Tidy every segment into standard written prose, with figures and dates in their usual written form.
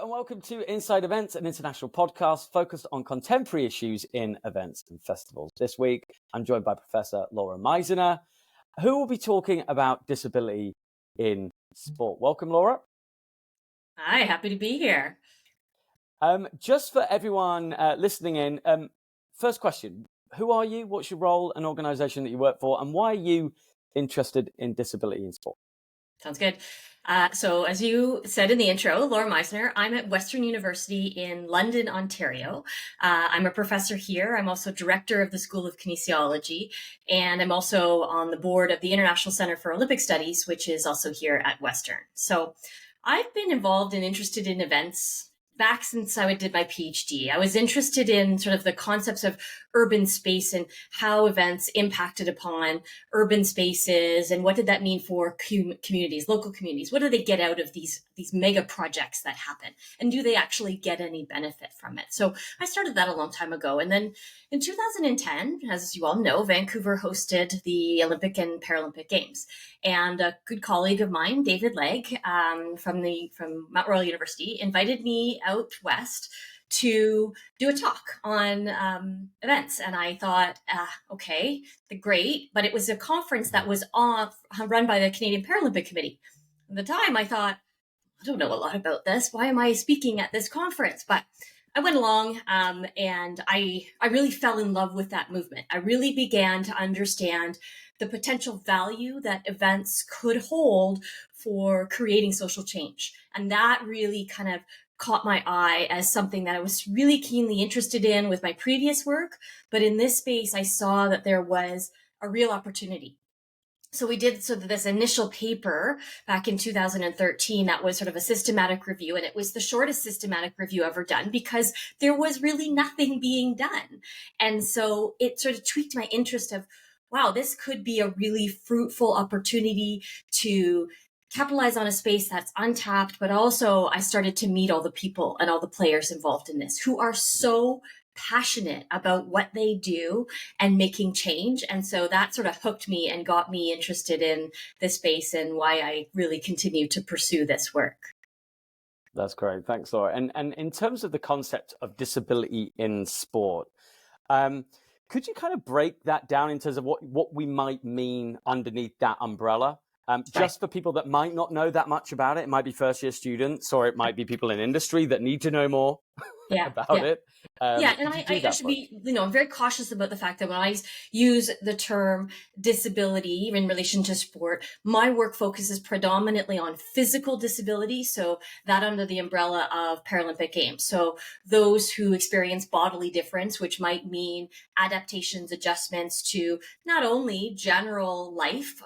and welcome to Inside Events, an international podcast focused on contemporary issues in events and festivals. This week, I'm joined by Professor Laura Misener, who will be talking about disability in sport. Welcome, Laura. Hi, happy to be here. Just for everyone listening in, first question, who are you? What's your role and organization that you work for? And why are you interested in disability in sport? Sounds good. So as you said in the intro, Laura Misener, I'm at Western University in London, Ontario. I'm a professor here. I'm also director of the School of Kinesiology, and I'm also on the board of the International Center for Olympic Studies, which is also here at Western. So I've been involved and interested in events back since I did my PhD. I was interested in sort of the concepts of urban space and how events impacted upon urban spaces and what did that mean for communities, local communities. What do they get out of these mega projects that happen, and do they actually get any benefit from it? So I started that a long time ago, and then in 2010, as you all know, Vancouver hosted the Olympic and Paralympic Games, and a good colleague of mine, David Legg, from Mount Royal University, invited me out west to do a talk on events. And I thought, okay, great. But it was a conference that was run by the Canadian Paralympic Committee. At the time, I thought, I don't know a lot about this. Why am I speaking at this conference? But I went along and I really fell in love with that movement. I really began to understand the potential value that events could hold for creating social change. And that really kind of caught my eye as something that I was really keenly interested in with my previous work. But in this space, I saw that there was a real opportunity. So we did sort of this initial paper back in 2013 that was sort of a systematic review, and it was the shortest systematic review ever done because there was really nothing being done. And so it sort of tweaked my interest of, wow, this could be a really fruitful opportunity to capitalize on a space that's untapped, but also I started to meet all the people and all the players involved in this who are so passionate about what they do and making change. And so that sort of hooked me and got me interested in this space and why I really continue to pursue this work. That's great. Thanks, Laura. And in terms of the concept of disability in sport, could you kind of break that down in terms of what we might mean underneath that umbrella? Just for people that might not know that much about it. It might be first-year students, or it might be people in industry that need to know more about it. And I should be, I'm very cautious about the fact that when I use the term disability in relation to sport, my work focuses predominantly on physical disability. So that under the umbrella of Paralympic Games. So those who experience bodily difference, which might mean adaptations, adjustments to not only general life,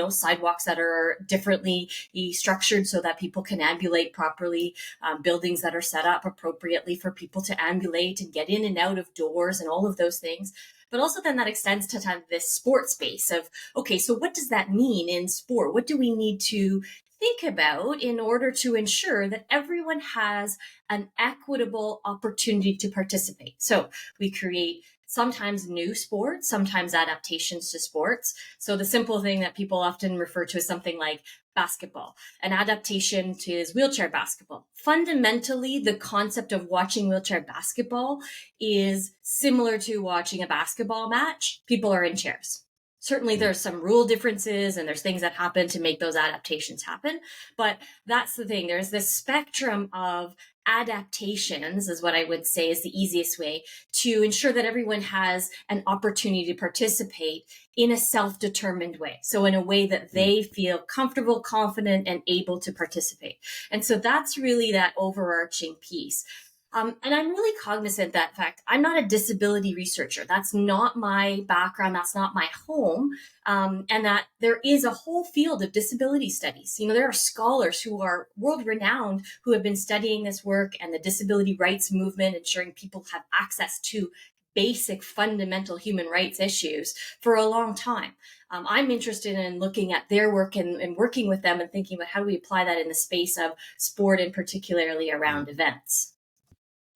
sidewalks that are differently structured so that people can ambulate properly, buildings that are set up appropriately for people to ambulate and get in and out of doors and all of those things. But also then that extends to kind of this sport space of, okay, so what does that mean in sport? What do we need to think about in order to ensure that everyone has an equitable opportunity to participate? So we create sometimes new sports, sometimes adaptations to sports. So the simple thing that people often refer to as something like basketball, an adaptation to is wheelchair basketball. Fundamentally, the concept of watching wheelchair basketball is similar to watching a basketball match. People are in chairs. Certainly there's some rule differences and there's things that happen to make those adaptations happen. But that's the thing. There's this spectrum of adaptations is what I would say is the easiest way to ensure that everyone has an opportunity to participate in a self-determined way. So in a way that they feel comfortable, confident, and able to participate. And so that's really that overarching piece. And I'm really cognizant that fact, I'm not a disability researcher. That's not my background. That's not my home. And that there is a whole field of disability studies. There are scholars who are world renowned who have been studying this work and the disability rights movement, ensuring people have access to basic fundamental human rights issues for a long time. I'm interested in looking at their work and working with them and thinking about how do we apply that in the space of sport and particularly around events.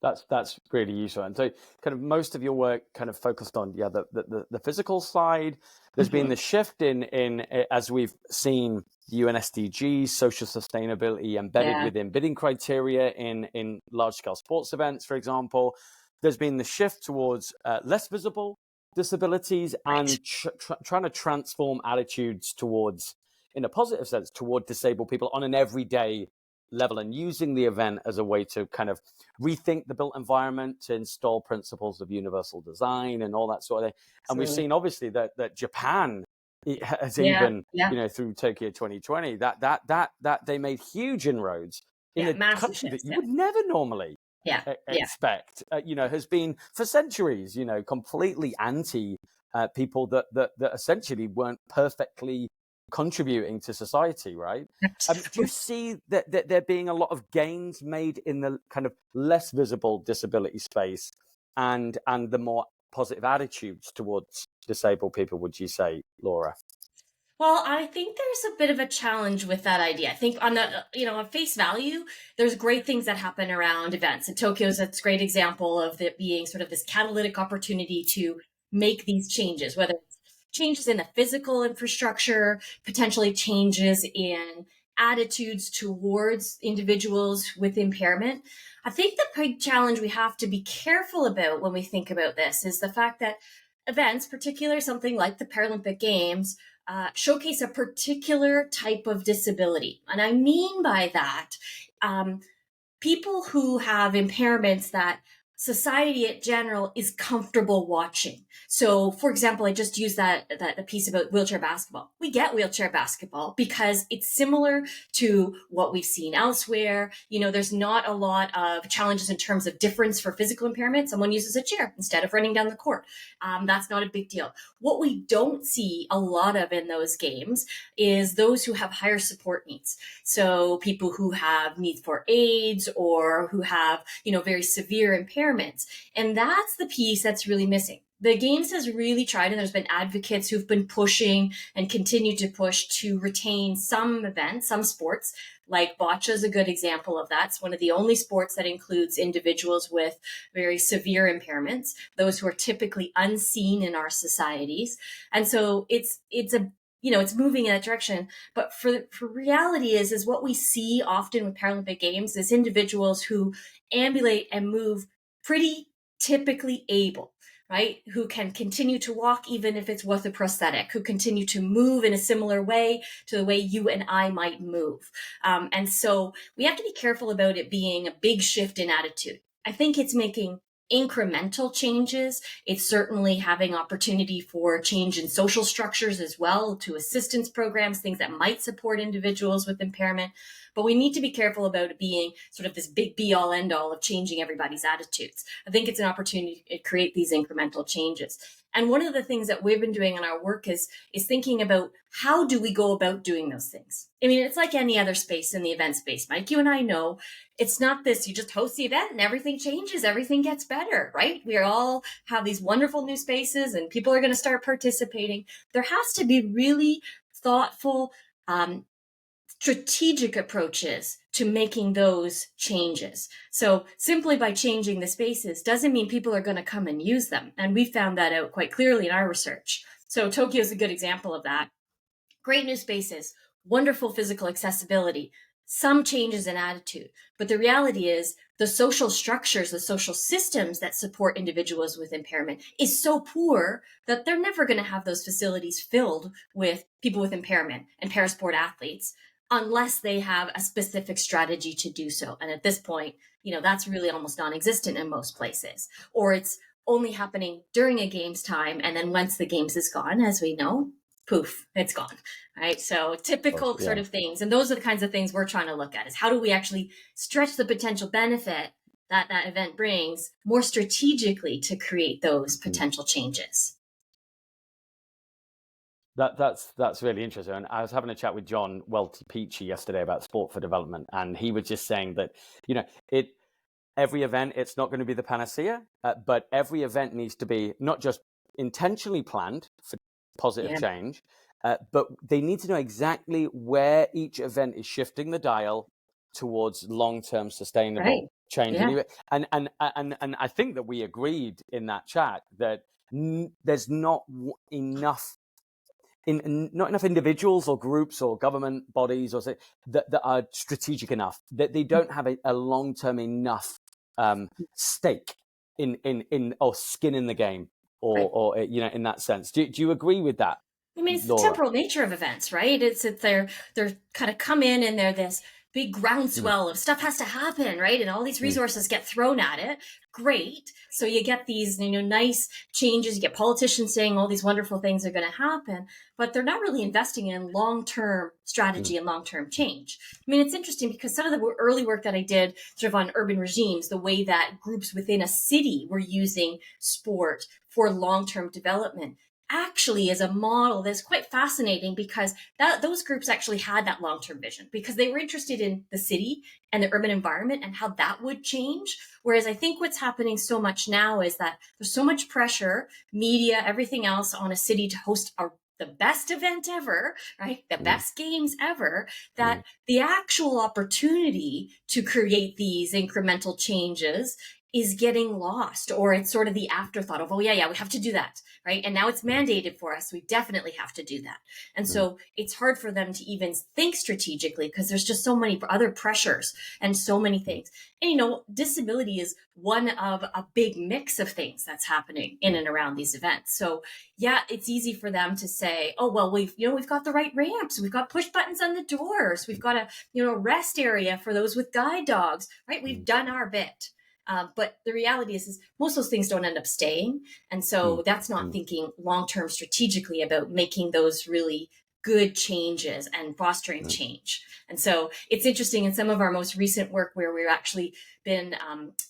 That's really useful. And so kind of most of your work kind of focused on the physical side. There's been Hmm. the shift in as we've seen the UN SDGs, social sustainability embedded Yeah, within bidding criteria in large scale sports events, for example. There's been the shift towards less visible disabilities right. and trying to transform attitudes towards, in a positive sense, toward disabled people on an everyday level, and using the event as a way to kind of rethink the built environment, to install principles of universal design and all that sort of thing. And we've Absolutely. seen obviously that Japan has Yeah, even, yeah, through Tokyo 2020, that they made huge inroads in yeah. a Massive country that shifts. you Yeah, would never normally yeah, yeah. expect, has been for centuries, completely anti people that essentially weren't perfectly contributing to society, right? Do you Absolutely. see that there being a lot of gains made in the kind of less visible disability space and the more positive attitudes towards disabled people, would you say, Laura? Well, I think there's a bit of a challenge with that idea. I think on the, on face value, there's great things that happen around events. And Tokyo's a great example of it being sort of this catalytic opportunity to make these changes, whether it's changes in the physical infrastructure, potentially changes in attitudes towards individuals with impairment. I think the big challenge we have to be careful about when we think about this is the fact that events, particularly something like the Paralympic Games, showcase a particular type of disability. And I mean by that, um, people who have impairments that society in general is comfortable watching. So, for example, I just used that piece about wheelchair basketball. We get wheelchair basketball because it's similar to what we've seen elsewhere. There's not a lot of challenges in terms of difference for physical impairment. Someone uses a chair instead of running down the court. That's not a big deal. What we don't see a lot of in those games is those who have higher support needs. So people who have needs for aids or who have, very severe impairments. And that's the piece that's really missing. The Games has really tried, and there's been advocates who've been pushing and continue to push to retain some events, some sports, like bocce is a good example of that. It's one of the only sports that includes individuals with very severe impairments, those who are typically unseen in our societies. And so it's moving in that direction. But for reality is what we see often with Paralympic Games is individuals who ambulate and move pretty typically able, right? Who can continue to walk even if it's with a prosthetic, who continue to move in a similar way to the way you and I might move. And so we have to be careful about it being a big shift in attitude. I think it's making incremental changes. It's certainly having opportunity for change in social structures as well, to assistance programs, things that might support individuals with impairment. But we need to be careful about it being sort of this big be all end all of changing everybody's attitudes. I think it's an opportunity to create these incremental changes. And one of the things that we've been doing in our work is thinking about how do we go about doing those things. I mean, it's like any other space in the event space. Mike, you and I know it's not this, you just host the event and everything changes, everything gets better, right? We all have these wonderful new spaces and people are going to start participating. There has to be really thoughtful, strategic approaches to making those changes. So simply by changing the spaces doesn't mean people are going to come and use them. And we found that out quite clearly in our research. So Tokyo is a good example of that. Great new spaces, wonderful physical accessibility, some changes in attitude. But the reality is the social structures, the social systems that support individuals with impairment is so poor that they're never going to have those facilities filled with people with impairment and parasport athletes unless they have a specific strategy to do so. And at this point, that's really almost non-existent in most places, or it's only happening during a games time. And then once the games is gone, as we know, poof, it's gone. Right. So typical sort Yeah. of things. And those are the kinds of things we're trying to look at is how do we actually stretch the potential benefit that that event brings more strategically to create those potential changes. That's really interesting. And I was having a chat with John Welty Peachy yesterday about sport for development, and he was just saying that every event, it's not going to be the panacea, but every event needs to be not just intentionally planned for positive Yeah. change, but they need to know exactly where each event is shifting the dial towards long-term sustainable Right. change. Yeah. And I think that we agreed in that chat that there's not enough not enough individuals or groups or government bodies or that are strategic enough, that they don't have a long-term enough stake in or skin in the game, Right. or in that sense. Do you agree with that, I mean, it's the Laura? temporal nature of events, right? It's that they're kind of come in and they're this big Mm, groundswell of stuff has to happen, right? And all these mm, resources get thrown at it. Great. So you get these, nice changes. You get politicians saying all these wonderful things are going to happen, but they're not really investing in long-term mm, strategy and long-term change. I mean, it's interesting because some of the early work that I did sort of on urban regimes, the way that groups within a city were using sport for long-term development actually is a model that's quite fascinating because those groups actually had that long-term vision because they were interested in the city and the urban environment and how that would change. Whereas I think what's happening so much now is that there's so much pressure, media, everything else on a city to host the best event ever, right? The mm, best games ever, that mm, the actual opportunity to create these incremental changes is getting lost, or it's sort of the afterthought of, oh yeah, we have to do that, right? And now it's mm, mandated for us. We definitely have to do that. And mm, so it's hard for them to even think strategically because there's just so many other pressures and so many mm, things. And, disability is one of a big mix of things that's happening in mm, and around these events. So yeah, it's easy for them to say, oh, well, we've got the right ramps. We've got push buttons on the doors. We've got a rest area for those with guide dogs, right? We've mm, done our bit. But the reality is most of those things don't end up staying. And mm, so that's not mm, thinking long-term strategically about making those really good changes and fostering mm, change. And so it's interesting in some of our most recent work where we've actually been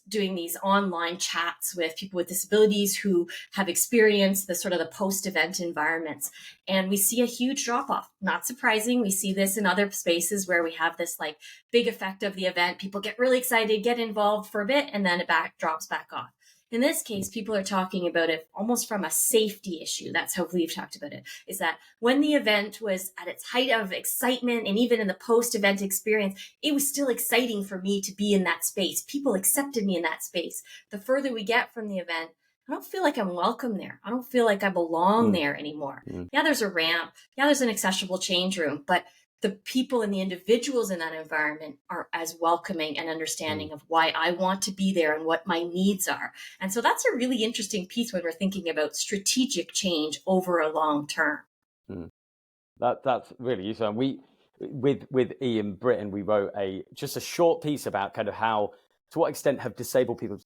doing these online chats with people with disabilities who have experienced the sort of the post-event environments. And we see a huge drop off. Not surprising. We see this in other spaces where we have this like big effect of the event. People get really excited, get involved for a bit, and then it drops back off. In this case, people are talking about it almost from a safety issue. That's how we've talked about it, is that when the event was at its height of excitement and even in the post-event experience, it was still exciting for me to be in that space. People accepted me in that space. The further we get from the event, I don't feel like I'm welcome there. I don't feel like I belong mm, there anymore. mm, Yeah, there's a ramp. Yeah, there's an accessible change room, but the people and the individuals in that environment are as welcoming and mm, understanding of why I want to be there and what my needs are. And so that's a really interesting piece when we're thinking about strategic change over a long term. mm. That's really useful. And we, with Ian Britton, we wrote just a short piece about kind of how, to what extent have disabled people,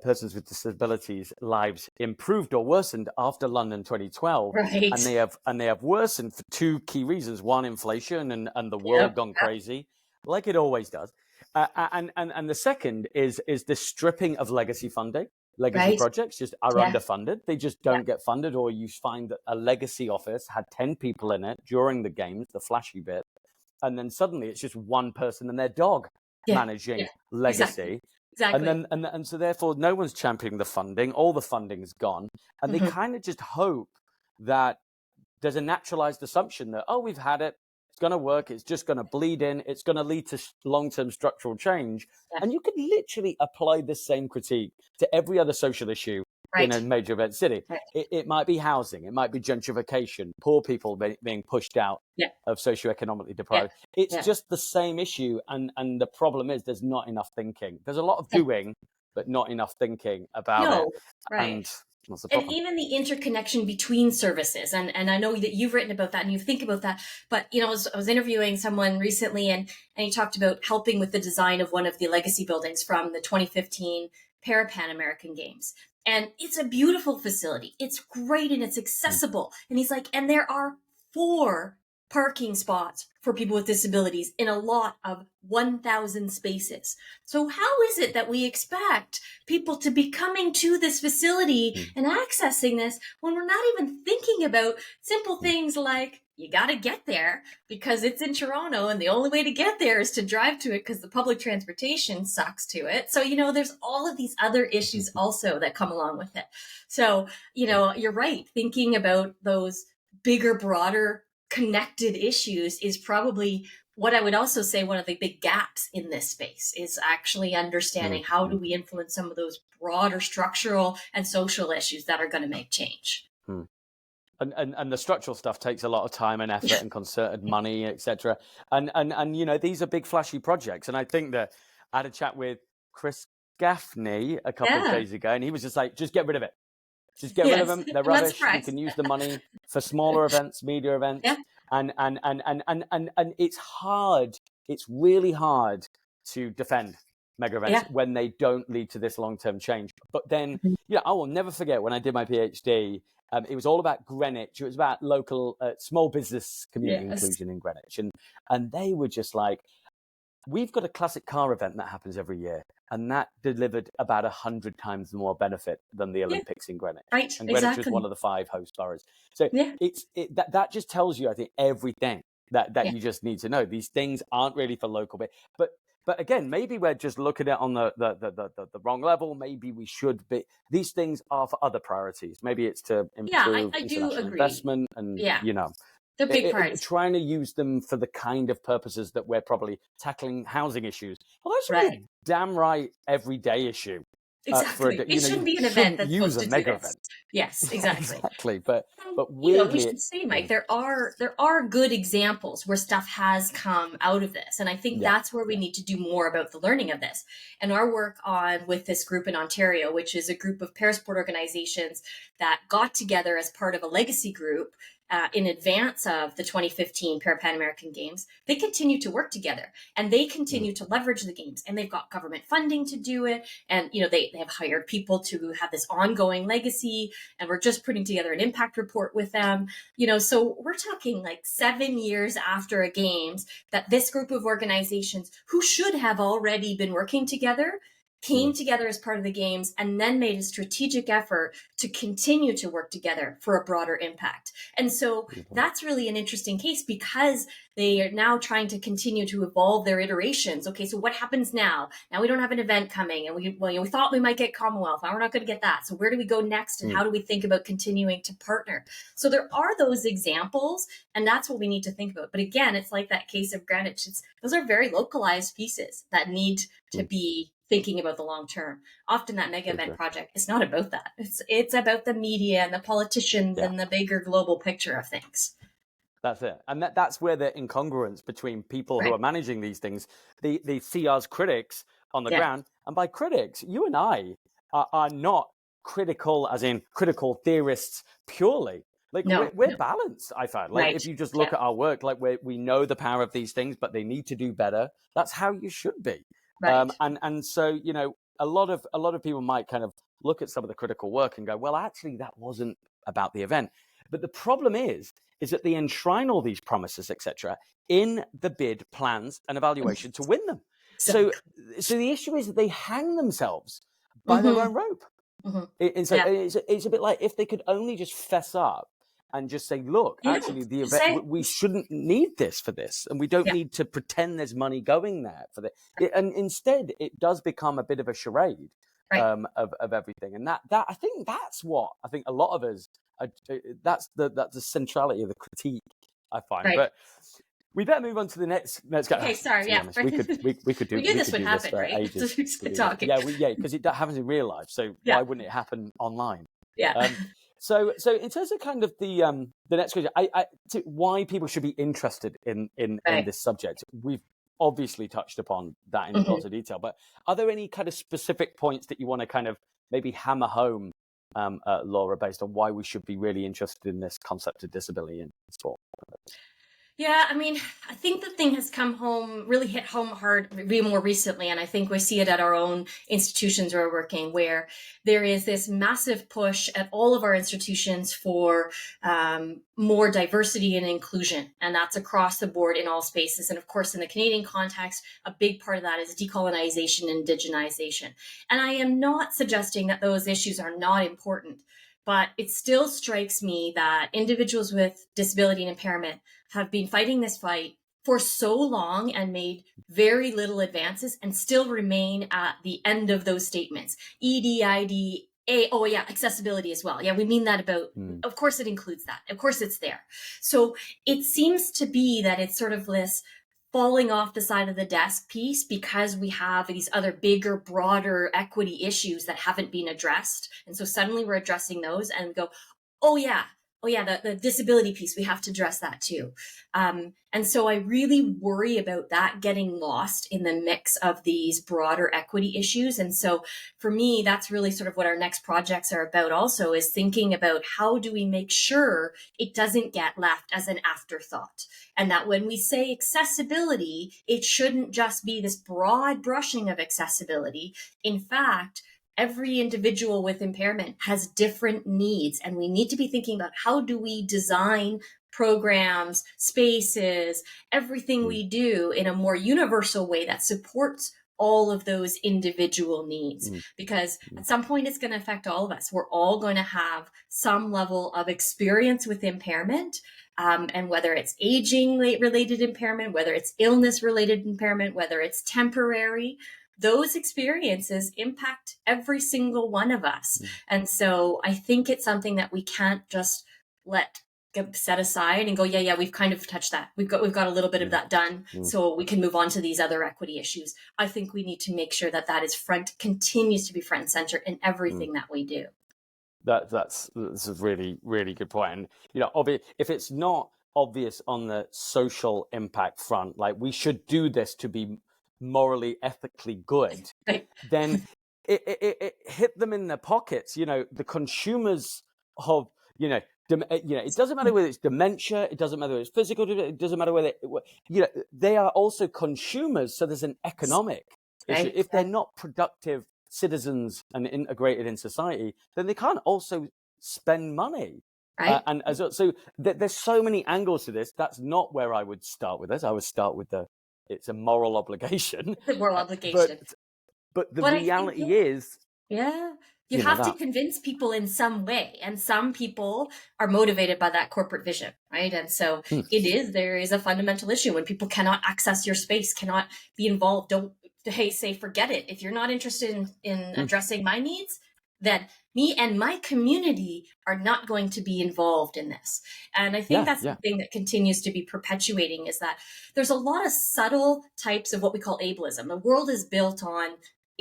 persons with disabilities lives improved or worsened after London 2012, and Right. they have worsened for two key reasons: one, inflation and the world Yep. gone crazy, like it always does, and the second is the stripping of legacy funding. Legacy Right. projects just are Yeah. underfunded. They just Yeah. don't get funded, or you find that a legacy office had 10 people in it during the games, the flashy bit, and then suddenly it's just one person and their dog Yeah. Yeah. managing Exactly. legacy. And Exactly. then and so therefore no one's championing the funding, all the funding's gone, and they Hmm. kind of just hope that there's a naturalized assumption that, oh, we've had it, it's going to work, it's just going to bleed in, it's going to lead to long-term structural change. Yeah. And you could literally apply this same critique to every other social issue in a Right. major event city. Right. It might be housing, it might be gentrification, poor people being pushed out Yeah. of socioeconomically Yeah. deprived. It's Yeah. just the same issue, and the problem is there's not enough thinking. There's a lot of Yeah. doing, but not enough thinking about it, No. Right. and that's the And problem. even the interconnection between services, and I know that you've written about that and you think about that, but I was interviewing someone recently, and he talked about helping with the design of one of the legacy buildings from the 2015 Pan American Games. And it's a beautiful facility, it's great, and it's Mm, accessible, and he's like, and there are 4 parking spots for people with disabilities in a lot of 1,000 spaces. So how is it that we expect people to be coming to this facility mm, and accessing this when we're not even thinking about simple mm, things like you got to get there because it's in Toronto and the only way to get there is to drive to it because the public transportation sucks to it. So, there's all of these other issues also that come along with it. So, you're right. Thinking about those bigger, broader, connected issues is probably what I would also say, one of the big gaps in this space is actually understanding how do we influence some of those broader structural and social issues that are going to make change. And the structural stuff takes a lot of time and effort and concerted money, etc. And you know, these are big flashy projects. And I think that I had a chat with Chris Gaffney a couple of days ago, and he was just like, just get rid of it. Just get rid of them. They're rubbish. We can use the money for smaller events, media events. Yeah. And it's hard. It's really hard to defend mega events when they don't lead to this long-term change. But then, you know, I will never forget when I did my PhD, it was all about Greenwich. It was about local small business community inclusion in Greenwich. And they were just like, we've got a classic car event that happens every year, and that delivered about 100 times more benefit than the Olympics in Greenwich. Right, And Greenwich was one of the 5 host boroughs. So that just tells you, I think, everything that you just need to know. These things aren't really for local, but again, maybe we're just looking at it on the wrong level. Maybe we should be. These things are for other priorities. Maybe it's to improve I do international agree. investment and you know. The big priorities. Trying to use them for the kind of purposes that we're probably tackling housing issues. Well, that should be a damn right everyday issue. Exactly. It shouldn't be an event that's use supposed a to mega do this. event. Yes, exactly. Exactly. But you know, we should say, Mike, there are good examples where stuff has come out of this. And I think that's where we need to do more about the learning of this. And our work with this group in Ontario, which is a group of parasport organizations that got together as part of a legacy group in advance of the 2015 Pan American Games, they continue to work together and they continue to leverage the games, and they've got government funding to do it. And, you know, they have hired people to have this ongoing legacy, and we're just putting together an impact report with them, you know, so we're talking like 7 years after a games that this group of organizations who should have already been working together came together as part of the games and then made a strategic effort to continue to work together for a broader impact. And so that's really an interesting case because they are now trying to continue to evolve their iterations. Okay, so what happens now? Now we don't have an event coming, and we thought we might get Commonwealth. Now we're not going to get that. So where do we go next, and how do we think about continuing to partner? So there are those examples, and that's what we need to think about. But again, it's like that case of Greenwich. Those are very localized pieces that need to be thinking about the long term. Often that mega event project is not about that. It's about the media and the politicians and the bigger global picture of things. That's it. And that's where the incongruence between people who are managing these things, they see us critics on the ground. And by critics, you and I are not critical as in critical theorists purely. Like we're balanced, I find. Like if you just look at our work, like we know the power of these things, but they need to do better. That's how you should be. And so, you know, a lot of people might kind of look at some of the critical work and go, well, actually, that wasn't about the event. But the problem is that they enshrine all these promises, etc., in the bid, plans, and evaluation to win them. So the issue is that they hang themselves by their own rope. And so it's a bit like if they could only just fess up and just say, look, actually, the event, we shouldn't need this for this. And we don't need to pretend there's money going there for this. And instead, it does become a bit of a charade of everything. And that I think that's what I think a lot of us, that's the centrality of the critique, I find. But we better move on to the next guy. Okay, sorry, we could do this would happen, right? Ages. Just talking. Because it happens in real life. So why wouldn't it happen online? Yeah. So in terms of kind of the next question, why people should be interested in this subject, we've obviously touched upon that in lots of detail. But are there any kind of specific points that you want to kind of maybe hammer home, Laura, based on why we should be really interested in this concept of disability in sport? Yeah, I mean, I think the thing has really hit home hard more recently. And I think we see it at our own institutions where we're working, where there is this massive push at all of our institutions for more diversity and inclusion. And that's across the board in all spaces. And of course, in the Canadian context, a big part of that is decolonization and indigenization. And I am not suggesting that those issues are not important, but it still strikes me that individuals with disability and impairment have been fighting this fight for so long and made very little advances and still remain at the end of those statements. EDID, accessibility as well. Yeah, we mean that about, of course it includes that. Of course it's there. So it seems to be that it's sort of this falling off the side of the desk piece because we have these other bigger, broader equity issues that haven't been addressed. And so suddenly we're addressing those and go, oh yeah, the disability piece, we have to address that too. And so I really worry about that getting lost in the mix of these broader equity issues. And so for me, that's really sort of what our next projects are about also, is thinking about how do we make sure it doesn't get left as an afterthought. And that when we say accessibility, it shouldn't just be this broad brushing of accessibility. In fact, every individual with impairment has different needs, and we need to be thinking about how do we design programs, spaces, everything we do in a more universal way that supports all of those individual needs. Because at some point it's going to affect all of us. We're all going to have some level of experience with impairment. And whether it's aging related impairment, whether it's illness related impairment, whether it's temporary, those experiences impact every single one of us. And so I think it's something that we can't just get set aside and go, yeah, we've kind of touched that. We've got a little bit of that done, so we can move on to these other equity issues. I think we need to make sure that is continues to be front and center in everything that we do. That's a really, really good point. And if it's not obvious on the social impact front, like we should do this to be morally, ethically good, right, then it hit them in their pockets. The consumers of it doesn't matter whether it's dementia, it doesn't matter whether it's physical, it doesn't matter whether they are also consumers. So there's an economic issue. If they're not productive citizens and integrated in society, then they can't also spend money. Right. So there's so many angles to this. That's not where I would start with this. I would start with it's a moral obligation. It's a moral obligation. But the reality is, you have to convince people in some way, and some people are motivated by that corporate vision, right? And so there is a fundamental issue when people cannot access your space, cannot be involved. Say forget it. If you're not interested in addressing my needs, then me and my community are not going to be involved in this. And I think that's the thing that continues to be perpetuating, is that there's a lot of subtle types of what we call ableism. The world is built on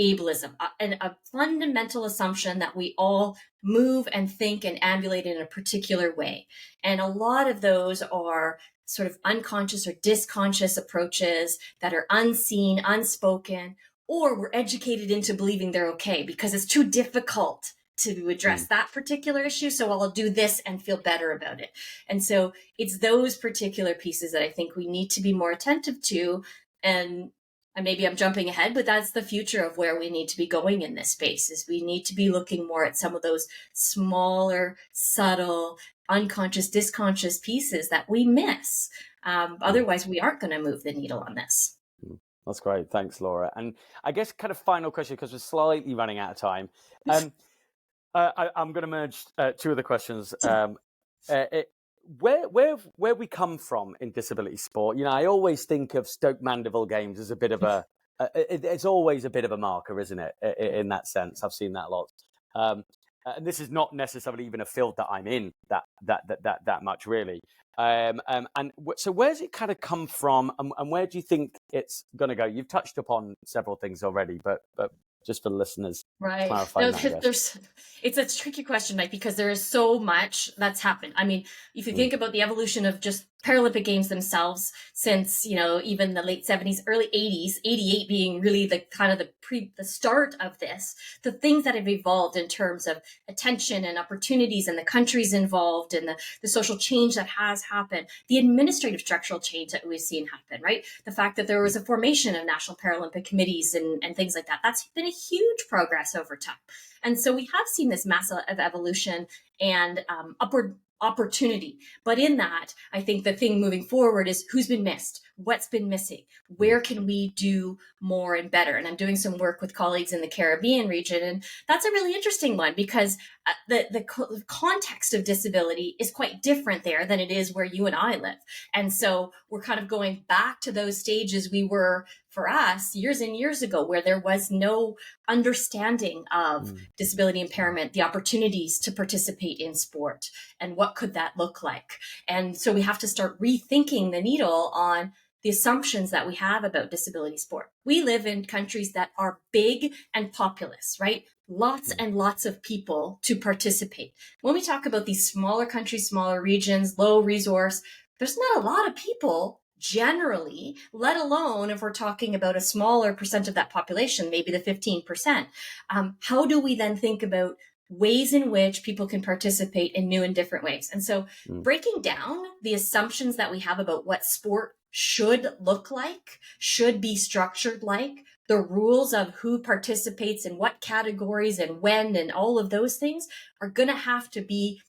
ableism, and a fundamental assumption that we all move and think and ambulate in a particular way. And a lot of those are sort of unconscious or disconscious approaches that are unseen, unspoken, or we're educated into believing they're okay because it's too difficult to address that particular issue. So I'll do this and feel better about it. And so it's those particular pieces that I think we need to be more attentive to. And maybe I'm jumping ahead, but that's the future of where we need to be going in this space, is we need to be looking more at some of those smaller, subtle, unconscious, disconscious pieces that we miss. Otherwise, we aren't going to move the needle on this. That's great. Thanks, Laura. And I guess kind of final question, because we're slightly running out of time. I'm going to merge two of the questions. Where we come from in disability sport, I always think of Stoke Mandeville games as a bit of it's always a bit of a marker, isn't it? In that sense, I've seen that a lot. And this is not necessarily even a field that I'm in that much, really. So where's it kind of come from, and where do you think it's going to go? You've touched upon several things already, but just for the listeners, clarify that. It's a tricky question, Mike, because there is so much that's happened. I mean, if you think about the evolution of just Paralympic Games themselves since, even the late 70s, early 80s, 88 being really the kind of the start of this, the things that have evolved in terms of attention and opportunities and the countries involved and the social change that has happened, the administrative structural change that we've seen happen, right? The fact that there was a formation of national Paralympic committees and things like that, that's been a huge progress over time. And so we have seen this massive evolution and upward opportunity. But in that, I think the thing moving forward is who's been missed, what's been missing, where can we do more and better? And I'm doing some work with colleagues in the Caribbean region, and that's a really interesting one because the context of disability is quite different there than it is where you and I live. And so we're kind of going back to those stages we were, for us, years and years ago, where there was no understanding of disability impairment, the opportunities to participate in sport, and what could that look like. And so we have to start rethinking the needle on the assumptions that we have about disability sport. We live in countries that are big and populous, right? Lots and lots of people to participate. When we talk about these smaller countries, smaller regions, low resource, there's not a lot of people generally, let alone if we're talking about a smaller percent of that population, maybe the 15%. How do we then think about ways in which people can participate in new and different ways? And so breaking down the assumptions that we have about what sport should look like, should be structured like, the rules of who participates in what categories and when, and all of those things are going to have to be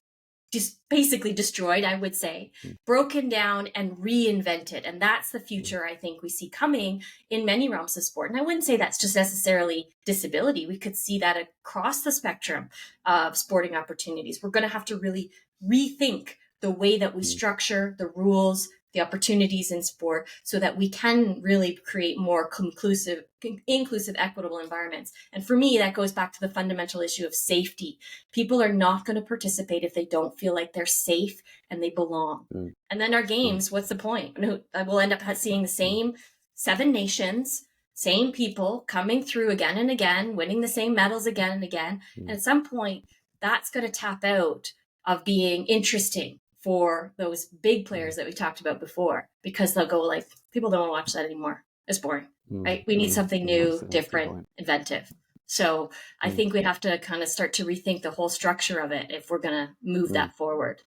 just basically destroyed, I would say, broken down and reinvented. And that's the future I think we see coming in many realms of sport. And I wouldn't say that's just necessarily disability. We could see that across the spectrum of sporting opportunities. We're going to have to really rethink the way that we structure the rules, the opportunities in sport, so that we can really create more inclusive, equitable environments. And for me, that goes back to the fundamental issue of safety. People are not going to participate if they don't feel like they're safe and they belong. And then our games, what's the point? We'll end up seeing the same 7 nations, same people coming through again and again, winning the same medals again and again. And at some point, that's going to tap out of being interesting for those big players that we talked about before, because they'll go like, people don't want to watch that anymore. It's boring, right? We need something new, different, inventive. So I think we have to kind of start to rethink the whole structure of it if we're going to move that forward.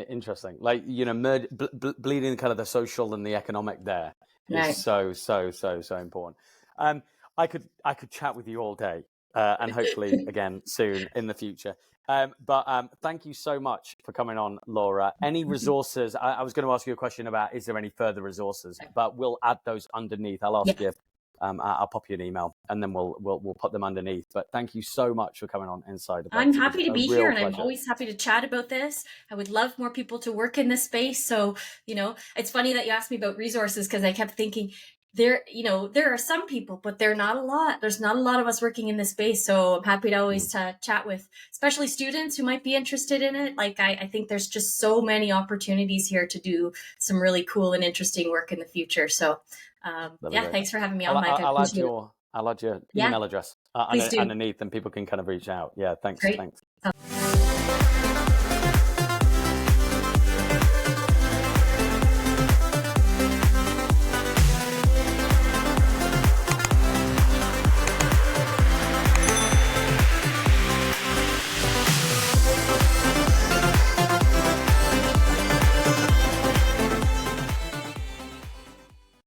Interesting. Like, bleeding kind of the social and the economic there is so important. I could chat with you all day, and hopefully again soon in the future. But thank you so much for coming on, Laura. Any resources? I was going to ask you a question about, is there any further resources? But we'll add those underneath. I'll ask you. I'll pop you an email, and then we'll put them underneath. But thank you so much for coming on Inside Events. I'm happy to be here, and I'm always happy to chat about this. I would love more people to work in this space. So, it's funny that you asked me about resources, because I kept thinking, there are some people, but they're not a lot. There's not a lot of us working in this space. So I'm happy to always to chat with, especially students who might be interested in it. Like, I think there's just so many opportunities here to do some really cool and interesting work in the future. So thanks for having me on, Mike. I'll add your email address underneath, and people can kind of reach out. Yeah, thanks. Great. Thanks.